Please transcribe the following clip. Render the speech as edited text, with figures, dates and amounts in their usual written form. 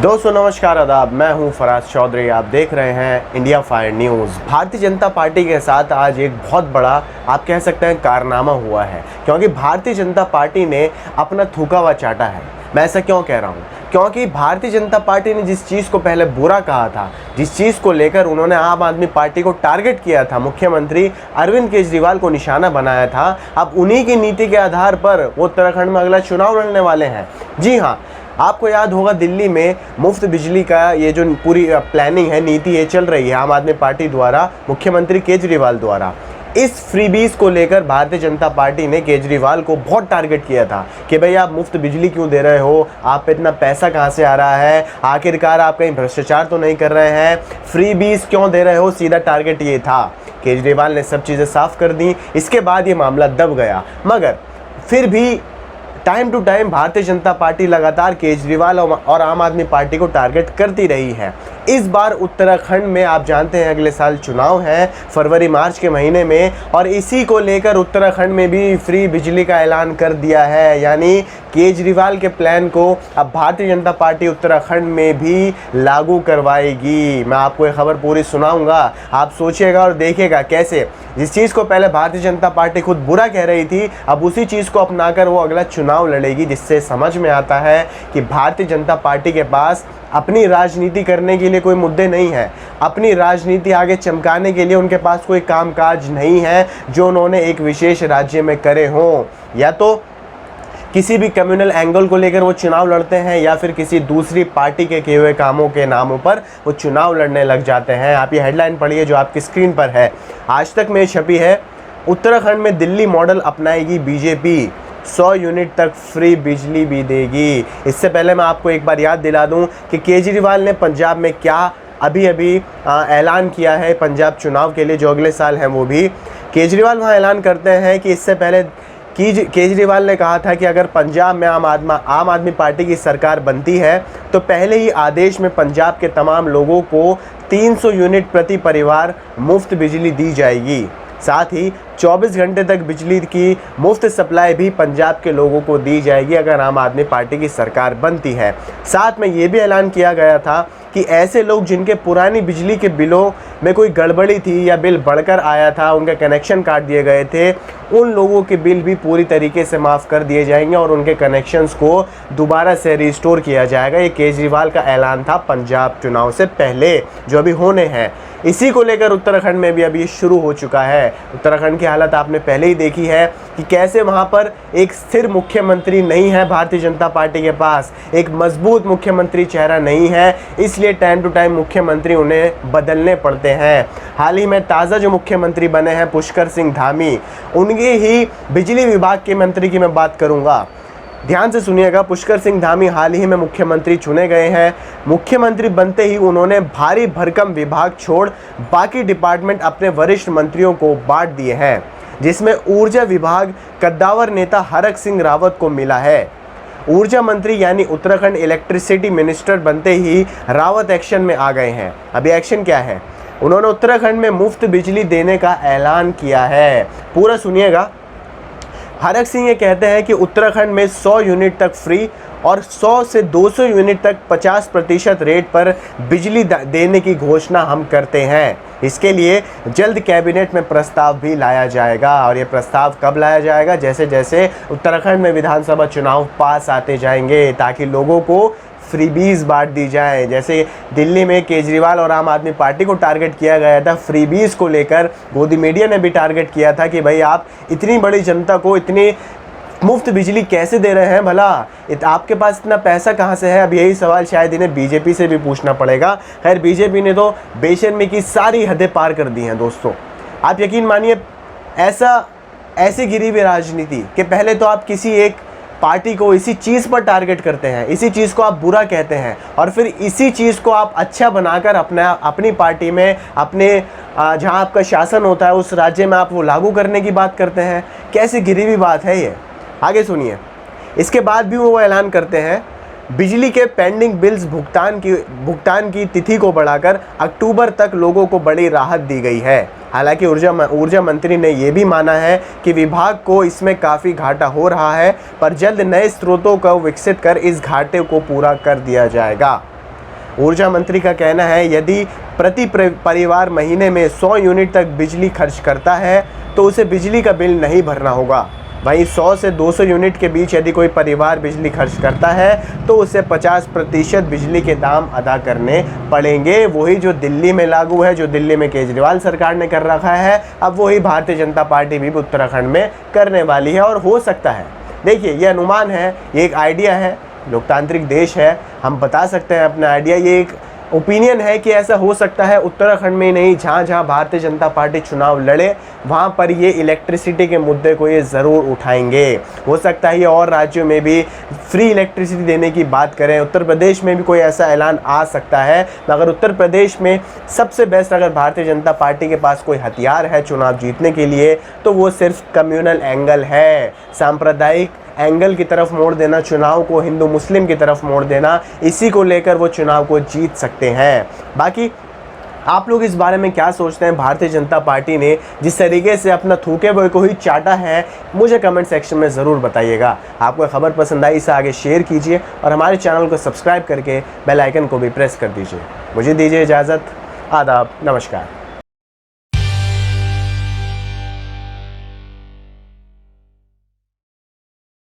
दोस्तों नमस्कार आदाब, मैं हूं फराज चौधरी। आप देख रहे हैं India fire news. Bharatiya Janata party के साथ आज एक बहुत बड़ा आप कह सकते हैं कारनामा हुआ है, क्योंकि भारतीय जनता पार्टी ने अपना थूका हुआ चाटा है। मैं ऐसा क्यों कह रहा हूं? क्योंकि भारतीय जनता पार्टी ने जिस चीज़ को पहले बुरा कहा था, जिस चीज़ को लेकर उन्होंने आम आदमी पार्टी को टारगेट किया था, मुख्यमंत्री अरविंद केजरीवाल को निशाना बनाया था, अब उन्हीं की नीति के आधार पर वो उत्तराखंड में अगला चुनाव लड़ने वाले हैं। जी हाँ, आपको याद होगा दिल्ली में मुफ्त बिजली का ये जो पूरी प्लानिंग है, नीति ये चल रही है आम आदमी पार्टी द्वारा, मुख्यमंत्री केजरीवाल द्वारा। इस फ्रीबीज को लेकर भारतीय जनता पार्टी ने केजरीवाल को बहुत टारगेट किया था कि भाई आप मुफ्त बिजली क्यों दे रहे हो, आप पे इतना पैसा कहाँ से आ रहा है, आखिरकार आप कहीं भ्रष्टाचार तो नहीं कर रहे हैं, फ्रीबीज क्यों दे रहे हो, सीधा टारगेट ये था। केजरीवाल ने सब चीज़ें साफ कर दी, इसके बाद ये मामला दब गया। मगर फिर भी time to time Bharatiya Janata party लगातार केजरीवाल और आम आदमी पार्टी को टारगेट करती रही है। इस बार उत्तराखंड में आप जानते हैं अगले साल चुनाव है फरवरी मार्च के महीने में, और इसी को लेकर उत्तराखंड में भी फ्री बिजली का ऐलान कर दिया है। यानी केजरीवाल के प्लान को अब भारतीय जनता पार्टी उत्तराखंड में भी लागू करवाएगी। मैं आपको ये खबर पूरी सुनाऊंगा, आप सोचिएगा और देखिएगा कैसे जिस चीज़ को पहले भारतीय जनता पार्टी खुद बुरा कह रही थी, अब उसी चीज़ को अपनाकर वो अगला चुनाव लड़ेगी। जिससे समझ में आता है कि भारतीय जनता पार्टी के पास अपनी राजनीति करने के लिए कोई मुद्दे नहीं है, अपनी राजनीति आगे चमकाने के लिए उनके पास कोई कामकाज नहीं है जो उन्होंने एक विशेष राज्य में करे हों, या तो किसी भी कम्युनल एंगल को लेकर वो चुनाव लड़ते हैं, या फिर किसी दूसरी पार्टी के किए हुए कामों के नामों पर वो चुनाव लड़ने लग जाते हैं। आप ये हेडलाइन पढ़िए जो आपकी स्क्रीन पर है, आज तक में छपी है। उत्तराखंड में दिल्ली मॉडल अपनाएगी बीजेपी, 100 यूनिट तक फ्री बिजली भी देगी। इससे पहले मैं आपको एक बार याद दिला दूं कि केजरीवाल ने पंजाब में क्या अभी ऐलान किया है पंजाब चुनाव के लिए जो अगले साल हैं। वो भी केजरीवाल वहाँ ऐलान करते हैं कि इससे पहले केजरीवाल ने कहा था कि अगर पंजाब में आम आदमी पार्टी की सरकार बनती है तो पहले ही आदेश में पंजाब के तमाम लोगों को 300 यूनिट प्रति परिवार मुफ्त बिजली दी जाएगी। साथ ही 24 घंटे तक बिजली की मुफ्त सप्लाई भी पंजाब के लोगों को दी जाएगी अगर आम आदमी पार्टी की सरकार बनती है। साथ में ये भी ऐलान किया गया था कि ऐसे लोग जिनके पुरानी बिजली के बिलों में कोई गड़बड़ी थी या बिल बढ़कर आया था, उनके कनेक्शन काट दिए गए थे, उन लोगों के बिल भी पूरी तरीके से माफ़ कर दिए जाएंगे और उनके कनेक्शंस को दोबारा से रिस्टोर किया जाएगा। ये केजरीवाल का ऐलान था पंजाब चुनाव से पहले जो अभी होने हैं। इसी को लेकर उत्तराखंड में भी अभी शुरू हो चुका है। उत्तराखंड की हालत आपने पहले ही देखी है कि कैसे वहाँ पर एक स्थिर मुख्यमंत्री नहीं है भारतीय जनता पार्टी के पास, एक मजबूत मुख्यमंत्री चेहरा नहीं है, इसलिए टाइम टू टाइम मुख्यमंत्री उन्हें बदलने पड़ते हैं। हाल ही में ताज़ा जो मुख्यमंत्री बने हैं पुष्कर सिंह धामी, उनके ही बिजली विभाग के मंत्री की मैं बात करूँगा। ध्यान से सुनिएगा, पुष्कर सिंह धामी हाल ही में मुख्यमंत्री चुने गए हैं। मुख्यमंत्री बनते ही उन्होंने भारी भरकम विभाग छोड़ बाकी डिपार्टमेंट अपने वरिष्ठ मंत्रियों को बांट दिए हैं, जिसमें ऊर्जा विभाग कद्दावर नेता हरक सिंह रावत को मिला है। ऊर्जा मंत्री यानी उत्तराखंड इलेक्ट्रिसिटी मिनिस्टर बनते ही रावत एक्शन में आ गए हैं। अभी एक्शन क्या है? उन्होंने उत्तराखंड में मुफ्त बिजली देने का ऐलान किया है। पूरा सुनिएगा। हरक सिंह ये कहते हैं कि उत्तराखंड में 100 यूनिट तक फ्री और 100 से 200 यूनिट तक 50% रेट पर बिजली देने की घोषणा हम करते हैं। इसके लिए जल्द कैबिनेट में प्रस्ताव भी लाया जाएगा। और ये प्रस्ताव कब लाया जाएगा? जैसे जैसे उत्तराखंड में विधानसभा चुनाव पास आते जाएंगे, ताकि लोगों को फ्रीबीज बांट दी जाए। जैसे दिल्ली में केजरीवाल और आम आदमी पार्टी को टारगेट किया गया था फ्रीबीज को लेकर, गोदी मीडिया ने भी टारगेट किया था कि भाई आप इतनी बड़ी जनता को इतनी मुफ्त बिजली कैसे दे रहे हैं, भला आपके पास इतना पैसा कहाँ से है? अब यही सवाल शायद इन्हें बीजेपी से भी पूछना पड़ेगा। खैर, बीजेपी ने तो बेशर्मी की सारी हदें पार कर दी हैं। दोस्तों आप यकीन मानिए, ऐसी गिरी हुई राजनीति कि पहले तो आप किसी एक पार्टी को इसी चीज़ पर टारगेट करते हैं, इसी चीज़ को आप बुरा कहते हैं, और फिर इसी चीज़ को आप अच्छा बनाकर अपनी पार्टी में अपने जहां आपका शासन होता है उस राज्य में आप वो लागू करने की बात करते हैं। कैसी गिरी हुई बात है ये? आगे सुनिए। इसके बाद भी वो ऐलान करते हैं बिजली के पेंडिंग बिल्स भुगतान की तिथि को बढ़ाकर अक्टूबर तक लोगों को बड़ी राहत दी गई है। हालांकि ऊर्जा मंत्री ने यह भी माना है कि विभाग को इसमें काफ़ी घाटा हो रहा है, पर जल्द नए स्रोतों को विकसित कर इस घाटे को पूरा कर दिया जाएगा। ऊर्जा मंत्री का कहना है यदि प्रति परिवार महीने में 100 यूनिट तक बिजली खर्च करता है तो उसे बिजली का बिल नहीं भरना होगा। वहीं 100 से 200 यूनिट के बीच यदि कोई परिवार बिजली खर्च करता है तो उसे 50% बिजली के दाम अदा करने पड़ेंगे। वही जो दिल्ली में लागू है, जो दिल्ली में केजरीवाल सरकार ने कर रखा है, अब वही भारतीय जनता पार्टी भी उत्तराखंड में करने वाली है। और हो सकता है, देखिए ये अनुमान है, ये एक आइडिया है, लोकतांत्रिक देश है, हम बता सकते हैं अपना आइडिया, ये एक ओपिनियन है कि ऐसा हो सकता है। उत्तराखंड में ही नहीं, जहाँ जहाँ भारतीय जनता पार्टी चुनाव लड़े वहाँ पर ये इलेक्ट्रिसिटी के मुद्दे को ये ज़रूर उठाएंगे। हो सकता है ये और राज्यों में भी फ्री इलेक्ट्रिसिटी देने की बात करें, उत्तर प्रदेश में भी कोई ऐसा ऐलान आ सकता है। मगर उत्तर प्रदेश में सबसे बेस्ट अगर भारतीय जनता पार्टी के पास कोई हथियार है चुनाव जीतने के लिए तो वो सिर्फ कम्युनल एंगल है, सांप्रदायिक एंगल की तरफ मोड़ देना, चुनाव को हिंदू मुस्लिम की तरफ मोड़ देना, इसी को लेकर वो चुनाव को जीत सकते हैं। बाकी आप लोग इस बारे में क्या सोचते हैं? भारतीय जनता पार्टी ने जिस तरीके से अपना थूके बॉय को ही चाटा है, मुझे कमेंट सेक्शन में ज़रूर बताइएगा। आपको खबर पसंद आई इसे आगे शेयर कीजिए और हमारे चैनल को सब्सक्राइब करके बेल आइकन को भी प्रेस कर दीजिए। मुझे दीजिए इजाज़त। आदाब, नमस्कार।